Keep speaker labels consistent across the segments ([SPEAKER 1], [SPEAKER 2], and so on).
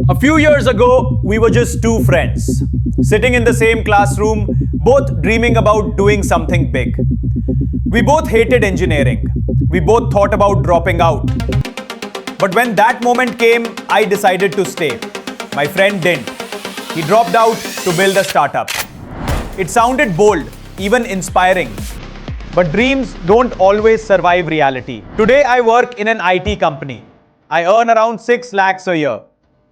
[SPEAKER 1] A few years ago, we were just two friends, sitting in the same classroom, both dreaming about doing something big. We both hated engineering. We both thought about dropping out. But when that moment came, I decided to stay. My friend didn't. He dropped out to build a startup. It sounded bold, even inspiring. But dreams don't always survive reality. Today, I work in an IT company. I earn around 6 lakhs a year.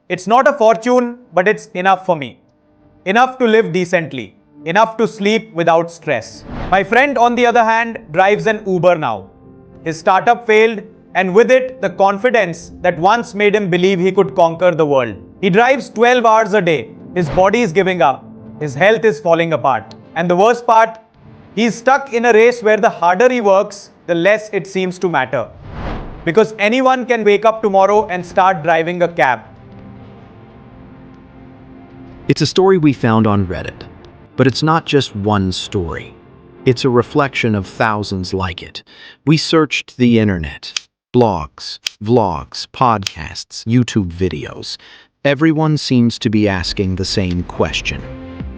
[SPEAKER 1] It's not a fortune, but it's enough for me. Enough to live decently. Enough to sleep without stress. My friend, on the other hand, drives an Uber now. His startup failed, and with it, the confidence that once made him believe he could conquer the world. He drives 12 hours a day. His body is giving up. His health is falling apart. And the worst part, he's stuck in a race where the harder he works, the less it seems to matter. Because anyone can wake up tomorrow and start driving a cab.
[SPEAKER 2] It's a story we found on Reddit, but it's not just one story. It's a reflection of thousands like it. We searched the internet, blogs, vlogs, podcasts, YouTube videos. Everyone seems to be asking the same question.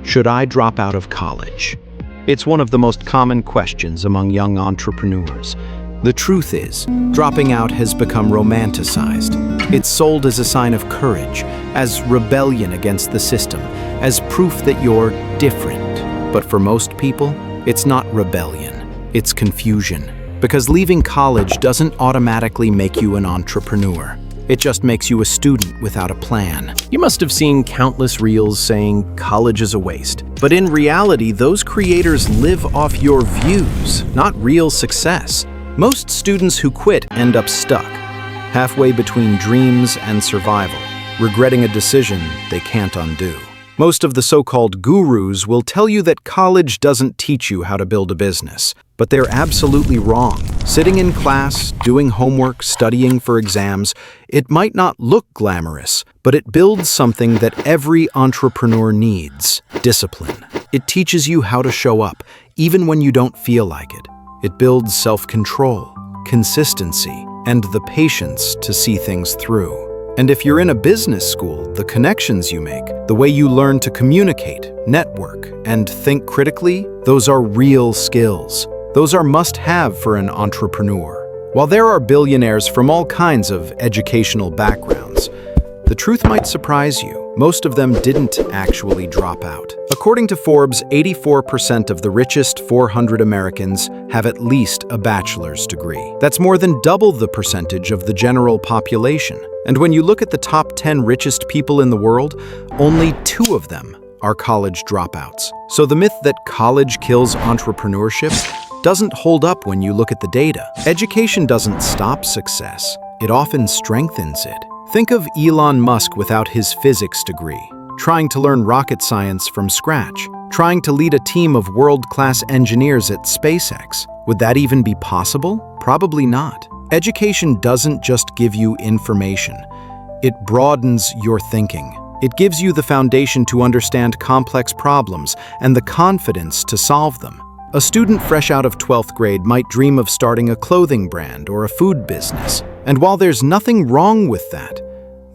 [SPEAKER 2] Should I drop out of college? It's one of the most common questions among young entrepreneurs. The truth is, dropping out has become romanticized. It's sold as a sign of courage, as rebellion against the system, as proof that you're different. But for most people, it's not rebellion, it's confusion. Because leaving college doesn't automatically make you an entrepreneur. It just makes you a student without a plan.
[SPEAKER 3] You must have seen countless reels saying college is a waste. But in reality, those creators live off your views, not real success. Most students who quit end up stuck, halfway between dreams and survival, regretting a decision they can't undo. Most of the so-called gurus will tell you that college doesn't teach you how to build a business, but they're absolutely wrong. Sitting in class, doing homework, studying for exams, it might not look glamorous, but it builds something that every entrepreneur needs: discipline. It teaches you how to show up, even when you don't feel like it. It builds self-control, consistency, and the patience to see things through. And if you're in a business school, the connections you make, the way you learn to communicate, network, and think critically, those are real skills. Those are must-have for an entrepreneur. While there are billionaires from all kinds of educational backgrounds, the truth might surprise you. Most of them didn't actually drop out. According to Forbes, 84% of the richest 400 Americans have at least a bachelor's degree. That's more than double the percentage of the general population. And when you look at the top 10 richest people in the world, only 2 of them are college dropouts. So the myth that college kills entrepreneurship doesn't hold up when you look at the data. Education doesn't stop success. It often strengthens it. Think of Elon Musk without his physics degree, trying to learn rocket science from scratch, trying to lead a team of world-class engineers at SpaceX. Would that even be possible? Probably not. Education doesn't just give you information. It broadens your thinking. It gives you the foundation to understand complex problems and the confidence to solve them. A student fresh out of 12th grade might dream of starting a clothing brand or a food business. And while there's nothing wrong with that,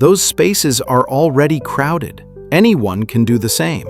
[SPEAKER 3] those spaces are already crowded. Anyone can do the same.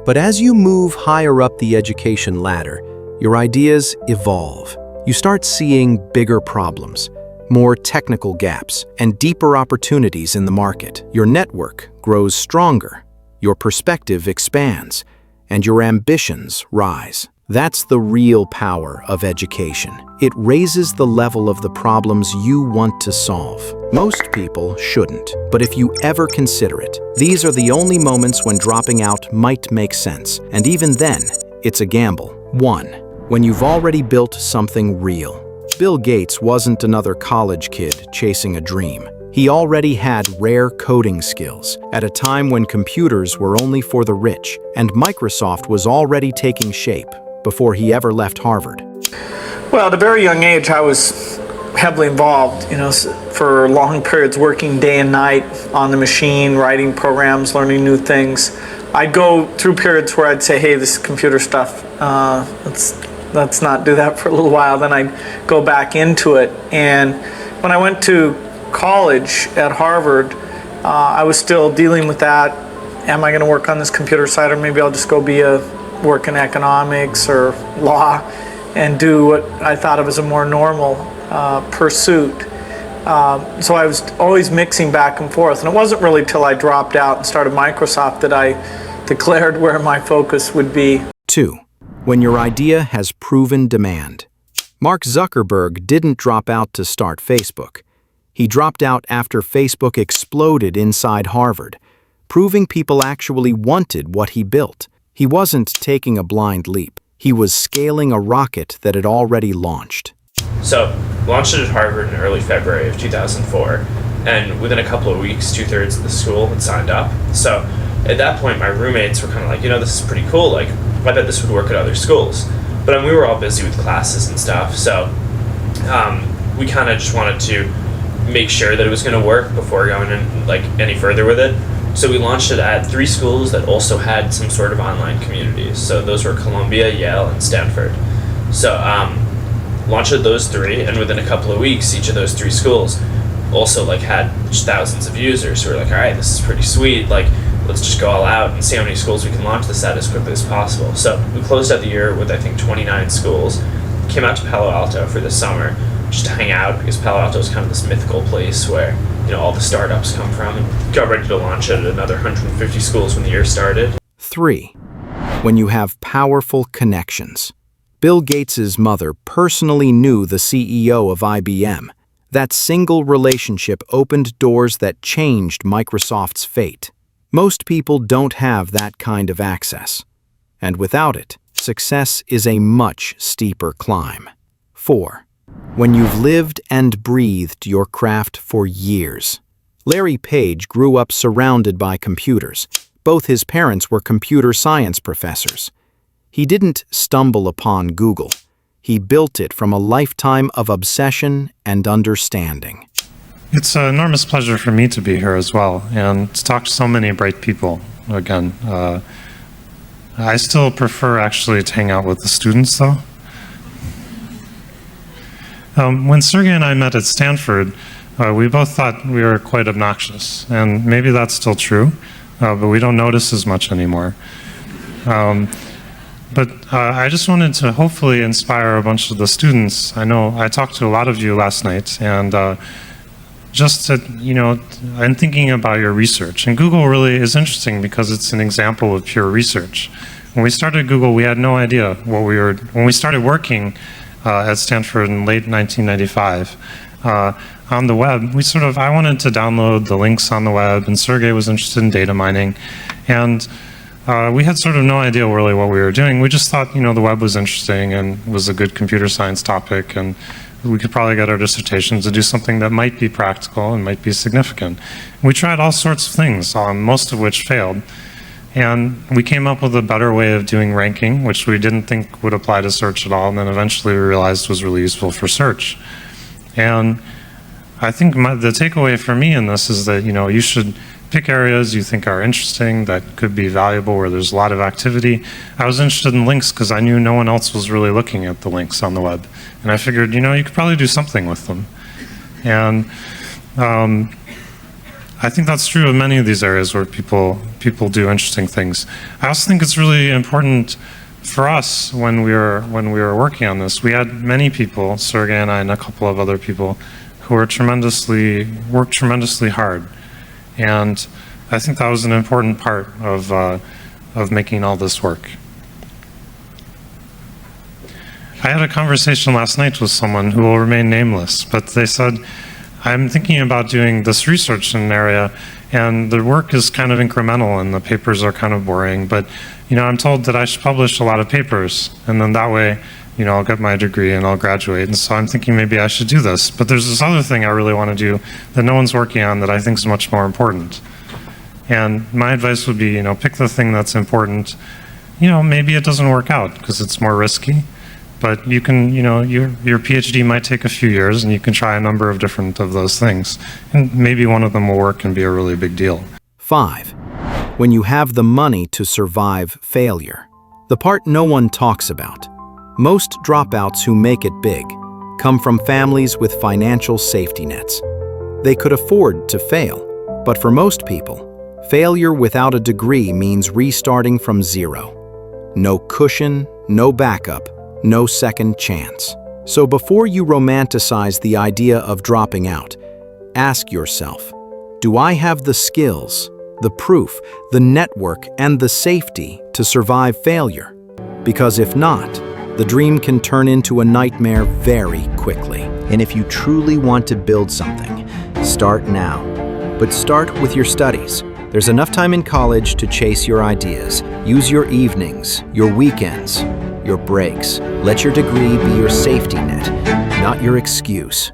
[SPEAKER 3] But as you move higher up the education ladder, your ideas evolve. You start seeing bigger problems, more technical gaps, and deeper opportunities in the market. Your network grows stronger, your perspective expands, and your ambitions rise. That's the real power of education. It raises the level of the problems you want to solve. Most people shouldn't, but if you ever consider it, these are the only moments when dropping out might make sense. And even then, it's a gamble. 1. When you've already built something real. Bill Gates wasn't another college kid chasing a dream. He already had rare coding skills at a time when computers were only for the rich, and Microsoft was already taking shape before he ever left Harvard.
[SPEAKER 4] Well, at a very young age, I was heavily involved, for long periods, working day and night on the machine, writing programs, learning new things. I'd go through periods where I'd say, hey, this computer stuff, let's not do that for a little while. Then I'd go back into it. And when I went to college at Harvard, I was still dealing with that. Am I going to work on this computer side, or maybe I'll just go work in economics or law and do what I thought of as a more normal pursuit. So I was always mixing back and forth, and it wasn't really till I dropped out and started Microsoft that I declared where my focus would be.
[SPEAKER 2] 2. When your idea has proven demand. Mark Zuckerberg didn't drop out to start Facebook. He dropped out after Facebook exploded inside Harvard, proving people actually wanted what he built. He wasn't taking a blind leap. He was scaling a rocket that had already launched.
[SPEAKER 5] So, launched it at Harvard in early February of 2004, and within a couple of weeks, 2/3 of the school had signed up. So, at that point, my roommates were kind of like, this is pretty cool, like, I bet this would work at other schools. But we were all busy with classes and stuff, so we kind of just wanted to make sure that it was going to work before going in, any further with it. So we launched it at 3 schools that also had some sort of online communities. So those were Columbia, Yale, and Stanford. So launched at those 3, and within a couple of weeks, each of those 3 schools also had thousands of users who were like, all right, this is pretty sweet. Let's just go all out and see how many schools we can launch this at as quickly as possible. So we closed out the year with, I think, 29 schools. Came out to Palo Alto for the summer just to hang out, because Palo Alto is kind of this mythical place where all the startups come from, and got ready to launch it at another 150 schools when the year started.
[SPEAKER 2] 3. When you have powerful connections. Bill Gates' mother personally knew the CEO of IBM. That single relationship opened doors that changed Microsoft's fate. Most people don't have that kind of access. And without it, success is a much steeper climb. 4. When you've lived and breathed your craft for years. Larry Page grew up surrounded by computers. Both his parents were computer science professors. He didn't stumble upon Google. He built it from a lifetime of obsession and understanding.
[SPEAKER 6] It's an enormous pleasure for me to be here as well, and to talk to so many bright people again. I still prefer actually to hang out with the students, though. When Sergey and I met at Stanford, we both thought we were quite obnoxious, and maybe that's still true, but we don't notice as much anymore. But I just wanted to hopefully inspire a bunch of the students. I know I talked to a lot of you last night, and just to, and thinking about your research. And Google really is interesting because it's an example of pure research. When we started Google, we had no idea what we were, when we started working at Stanford in late 1995, on the web, I wanted to download the links on the web, and Sergey was interested in data mining. And we had sort of no idea really what we were doing. We just thought, the web was interesting and was a good computer science topic, and we could probably get our dissertations to do something that might be practical and might be significant. We tried all sorts of things, most of which failed. And we came up with a better way of doing ranking, which we didn't think would apply to search at all, and then eventually we realized was really useful for search. And I think the takeaway for me in this is that, you should pick areas you think are interesting, that could be valuable, where there's a lot of activity. I was interested in links because I knew no one else was really looking at the links on the web. And I figured, you could probably do something with them. And I think that's true of many of these areas where people do interesting things. I also think it's really important for us when we were working on this. We had many people, Sergey and I and a couple of other people, who worked tremendously hard. And I think that was an important part of making all this work. I had a conversation last night with someone who will remain nameless, but they said, I'm thinking about doing this research in an area, and the work is kind of incremental and the papers are kind of boring, but I'm told that I should publish a lot of papers, and then that way I'll get my degree and I'll graduate. And so I'm thinking maybe I should do this. But there's this other thing I really want to do that no one's working on that I think is much more important. And my advice would be, pick the thing that's important. Maybe it doesn't work out because it's more risky, but you can, your PhD might take a few years and you can try a number of different of those things. And maybe one of them will work and be a really big deal.
[SPEAKER 2] 5. When you have the money to survive failure. The part no one talks about. Most dropouts who make it big come from families with financial safety nets. They could afford to fail.
[SPEAKER 3] But for most people, failure without a degree means restarting from zero. No cushion, no backup, no second chance. So before you romanticize the idea of dropping out, ask yourself, do I have the skills, the proof, the network, and the safety to survive failure? Because if not, the dream can turn into a nightmare very quickly. And if you truly want to build something, start now. But start with your studies. There's enough time in college to chase your ideas. Use your evenings, your weekends, your breaks. Let your degree be your safety net, not your excuse.